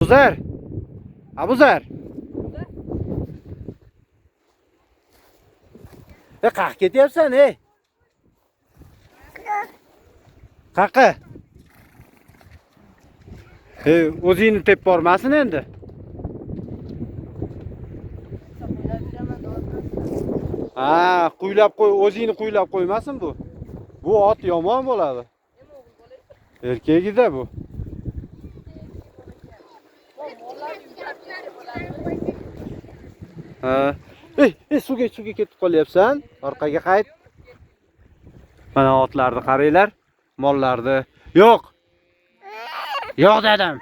Abuzer. Abuzer. Qayerga ketyapsan, ey? Qayerqa? O'zingni tep bormasin endi. Ha, quylab qo'y, o'zingni quylab qo'ymasin bu. Bu ot yomon bo'ladi. Erkagida bu. Ha. Suvga ketib qolyapsan. Orqaga qayt. Mana otlarni qaranglar, mollarni. Yo'q. Yo'q dedim.